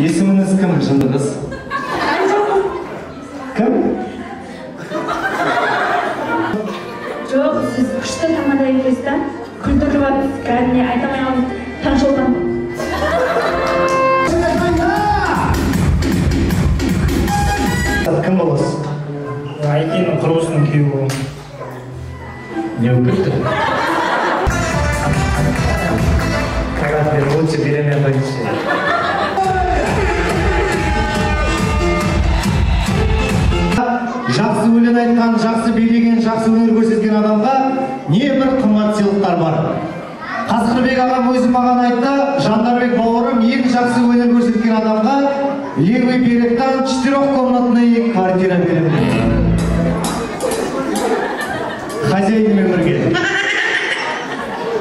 Есіміңіз кім, жынды қыз? Кім? Жоқ, сіз күшті тамада екенсіз да? Күлдіріп атыз, кәдімне айтамай алып таңшылдан. Кім боласыз? Айкеннің құрбысының күйеуі болам. Не өкілді? Қайрат бер, лучше береме қойыңызшы. Жақсы өлең айтқан, жақсы билеген, жақсы өнер көрсеткен адамға не бір қымбат сыйлықтар бар. Қасқырбек ағам өзі маған айтты, Жандарбек бауырым ең жақсы өнер көрсеткен адамға левый беректен 4-комнатный квартира беремін. Хозяйнымен бірге.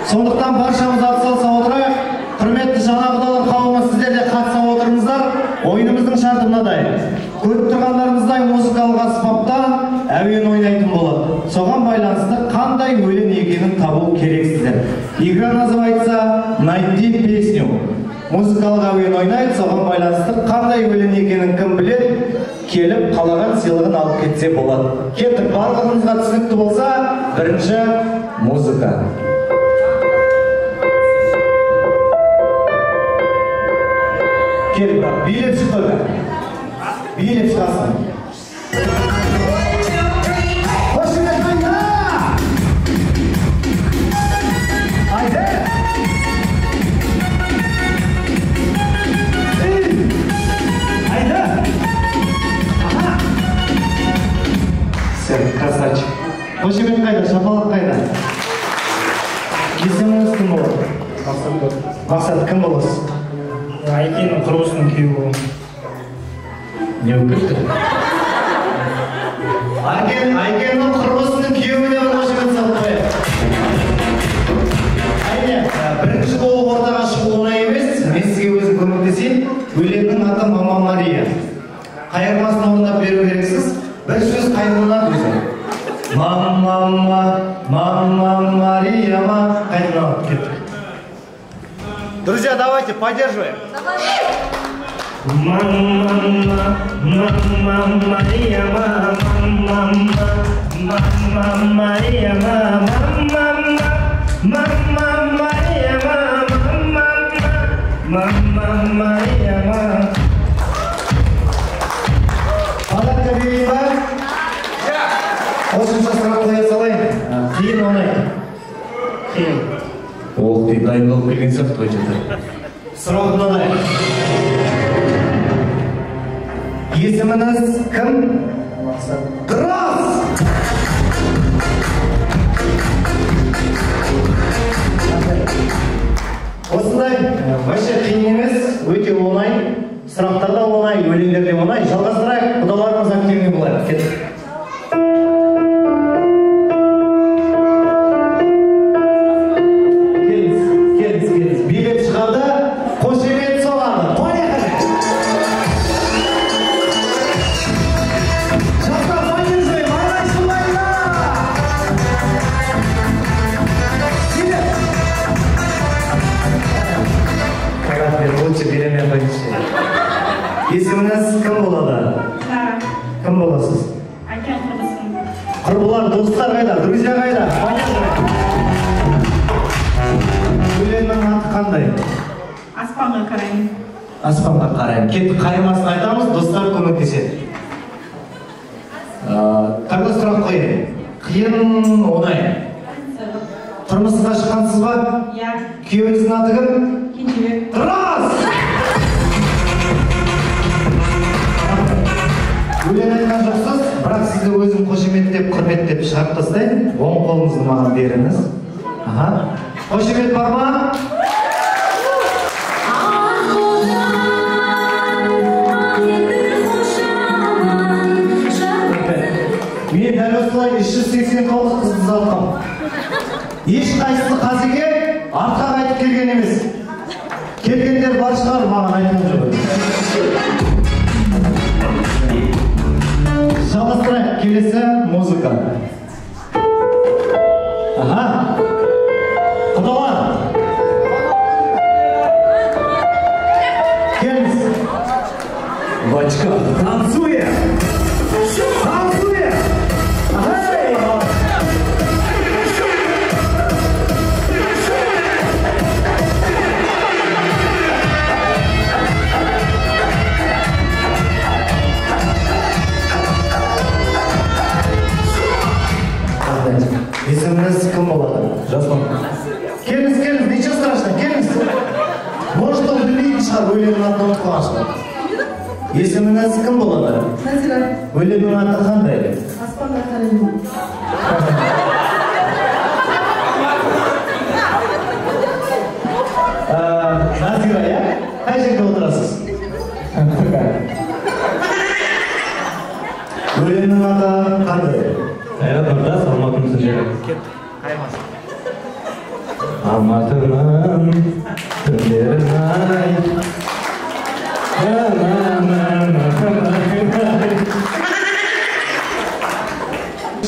Сондықтан баршамыз атсалыса отырайық. Құрметті жаңағыдалар қауымы, сіздер де қатыса отырыңыздар. Ойынымыздың шарты мынадай. Көріп тұрғандарыңыздай музыкалық аспаптан әуен ойнайтын болады. Соған байланысты қандай өлең екенін табу керексіздер. Игра называется «Найди песню». Музыкалық әуен ойнайды, соған байланысты қандай өлең екенін кім біледі, келіп қалаған сыйлығын алып кетсе болады. Кеттік, барлығыңызға түсінікті болса, бірінші музыка. Кел, бірақ, билеп шықпады. Билеп шығасың. Қошемет қайда! Айда! Айда! Аха! Сен, красавчик. Қошемет қайда, шапалақ қайда? Есіміңіз кім болады? Мақсат, кім боласыз? Айкеннің құрбысының күйеуі болам. Не өкілді? Айкеннің құрбысының күйеуіне бір қошемет салып қояйық. Әйне, бірінші болып ортаға шығу оңай емес, мен сізге өзім көмектесейін. Өлеңнің аты Мама Мария. Қайырмасын орындап беру керексіз. Бір сөз қайырылады өзі. Мама Мария ма. Қайдан алып кеттік. Друзья, давайте поддерживаем. Мама Мария, Мама Мария, Мама Мария. Подарка берейін ба? Қосымша сұрақ қоя салайын. Қиын оңай. Қиын. Оқ дейіп дайындалып келген сияқты той жатыр. Сұрақ мынадай. Есіміңіз кім? Дұрыс! Осындай вообще қиын емес, өте оңай. Сұрақтарда оңай, өлеңдерде оңай. Жалғастырайық, құдаларымыз активіне болайық. Кеттік. Келіңіз. Билеп шығады, қошемет соғады. Поехали! Жастар, поддерживаем, арай шулайда! Билеп! Қайрат бер, лучше береме қойыңызшы. Есіміңіз кім болады? Сара. Кім боласыз? Айкен құрбысын. Құрбылар, достар қайда? Друзья қайда? Өлеңнің аты қандай? Аспанға қарайын. Аспанға қарайын. Кетті қайырмасын айтамыз, достар көмектеседі. Тағы сұрақ қойын. Қиын оңай. Тұрмысқа шыққансыз ба? Иә. Күйеуіңіздің аты кім? Кенжебек. Дұрыс! Өлең айтқан жоқсыз, бірақ сізді өзім қошеметтеп, құрметтеп шығарып тастайын. Оң қолыңызды маған беріңіз. Қошемет бар ма? Мен дәл осылай 389 қызды залқам. Ешқайсысы қазеге артқа қайтып келген емес. Келгендер бар шығар, маған айтқан жоқ. Жалғастырайық, келесі музыка. Құдалар! Келіңіз. шығар, өлеңнің атын ұмытып қалған шығар. Есіміңіз кім болады? Назира. Өлеңнің аты қандай? Аспанда қараймын. Назира, иә? Қай жерде отырасыз? Өлеңнің аты қандай? Қайрат Нұртас, Алматының жері. Қаймасы. Алматының түндерін ай.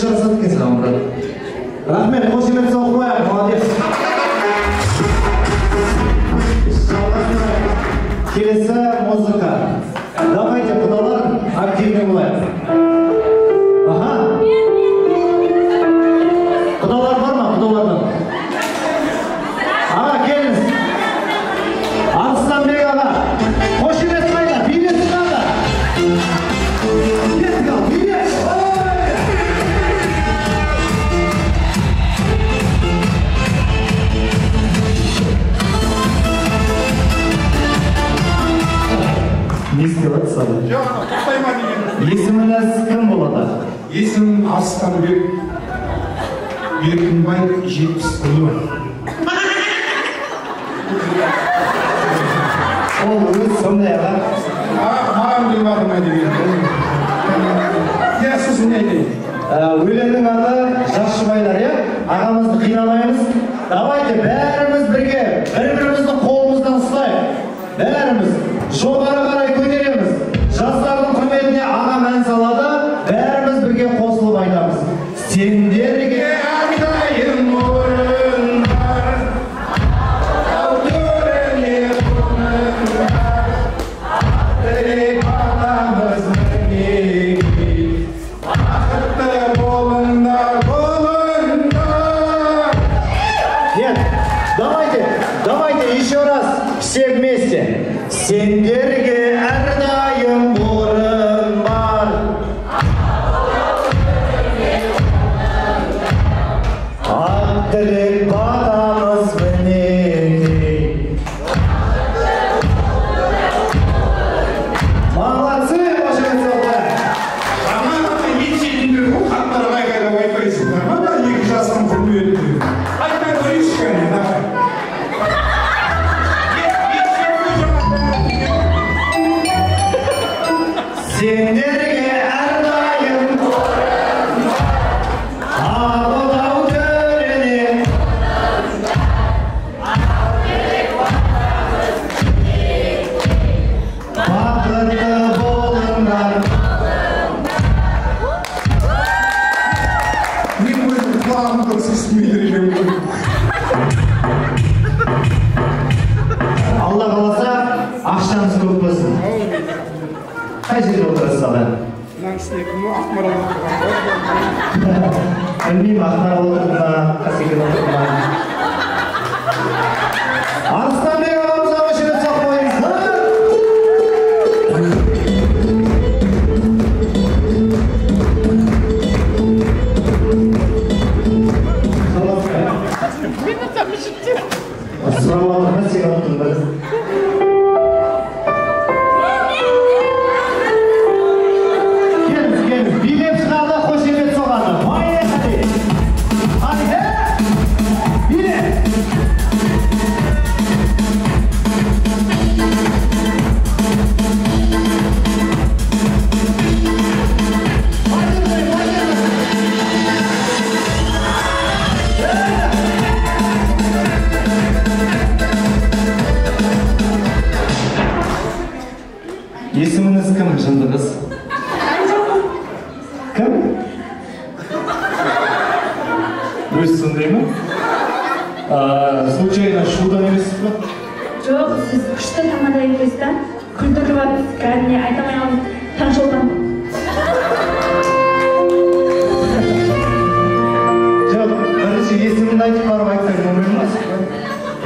Жасады екенсің, Амрат. Рахмет, қошемет соғып қояйық, молодец. Келесі музыка. Давайте, құдалар, активный болайық. Аха. Құдалар бар ма, құдалардан? Аға, келіңіз. Арыстанбек аға. Қошемет қайда, билет қайда. Билет қал, билет. Не істеп сада? Жоқ, тоқтайма деген. Есіміңіз кім болады? Есімім Арыстанбек Еркінбай 70 ұлы. Ол өз сондай аға. Маған білмадым деген. Сіз не айтайын? Өлеңнің аты жас жұбайлар, иә? Ағамызды қинамаймыз. Давайте бәріміз бірге, бір-бірімізді қолымыздан ұстайық. Бәріміз жоғары қарай көтереміз. Жастардың құрметіне ағам ән салады. Бәріміз бірге қосылып айтамыз. Сендерге Әрдайым орын бар, ау төріне орын бар, тілек баламыз мінеки, бақытты болыңдар, болыңдар. Нет, давайте еще раз все вместе. Сендерге әрдайым орын бар. Ақ тілек батамыз мінеки. Молодцы, қошемет соғып. Ана ет-жетімдер бұл хаттарға қайда айтпайсыңдар ма? Екі жасым құрметті. Айтпай қойшы кәне, давай. Сендерге әрдайым орын бар. Абылау төріне бақытты болыңдар. Мен өзім құлағым дұрыс естімейді. Алла қаласа, ақшамыз көп болсын. Қай жерде отырасыз аға? Мына кісіне кім Ақмарал отырған ғой? Білмеймін, Ақмарал отырды ма, Қасекең отырды ма? Арыстанбек ағамызға қошемет соғып қойыңыздар. Сұрап алдым, сен ұттың ба? Келіңіз, билеп шығады, қошемет соғады. Поехали! Haydi! Билет! Есіміңіз кім, жынды қыз? Кім? Өз сондай ма? Случайно шудан емессіз ба? Жоқ, сіз күшті тамада екенсіз да? Күлдіріп жатсыз, кәдімгі айта алмай қалдым. Таңшолдан. Жоқ, бірінші есіміңді айтып барып айтсаң оңай емес па?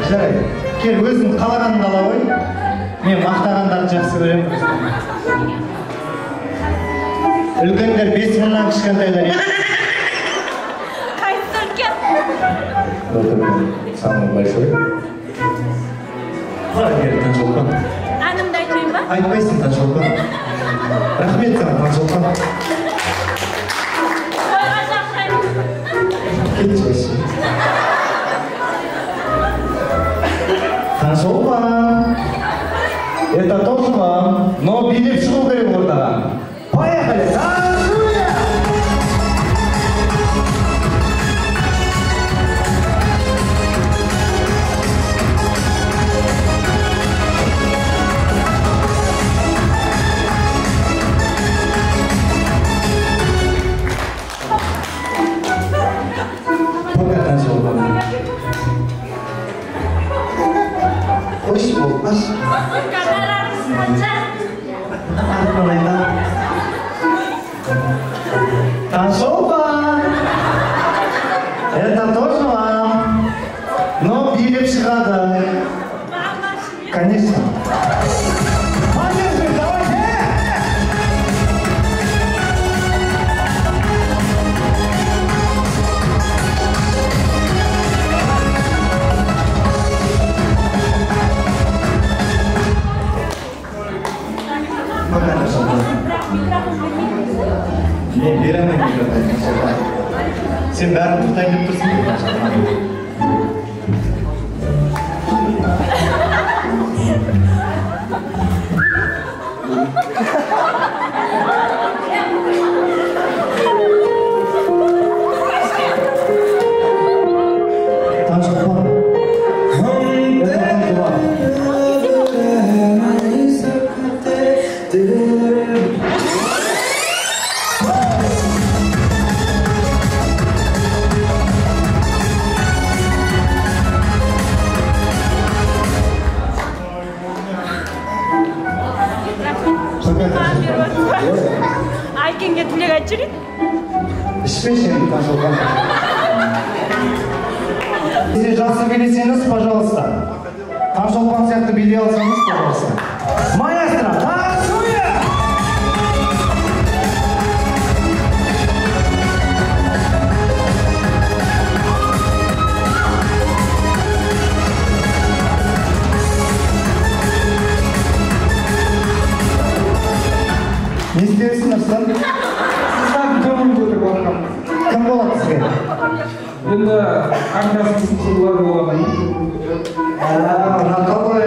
Жарайды. Кел, өзің қалағаныңды ала қой. Мен мақтағандарды жақсы көремін. Үлкендер 5 мыңнан кішкентайлар. Қайсы үлкен? Самый большой. Ладно, Таңшолпан. әнімді айтайын ба? Айтпайсың, Таңшолпан. Рахмет саған, Таңшолпан. Тойға шақырайын. Кетші қойшы. Таңшолпан. Это тоже вам, но билеп шығу керек ортаға. Поехали! Танцуя! Пока, Таңшолпан. Қойшы болмас. Камераңыз қанша? Таңшолпан! Это тоже вам, но билеп шығады. Конечно. Молодцы, давайте! Пока, Таңшолпан. Мен беремін микрофон, Таңшолпан. Сен бәрін тоқтайын деп тұрсың ғой, Таңшолпан. Таңшолпан. Айкенге тілек айтып жүрейін. Ішпеші енді, Таңшолпан. Если жақсы билесеңіз, пожалуйста. Таңшолпан сияқты билей алсаңыз, пожалуйста. Маэстро, танцуя! Не істерсің, Арыстан? Сіздің көңіл көтеріп алған. Кім болады сізге? Енді қаңтарсыз қырлар болған. Мына қалай,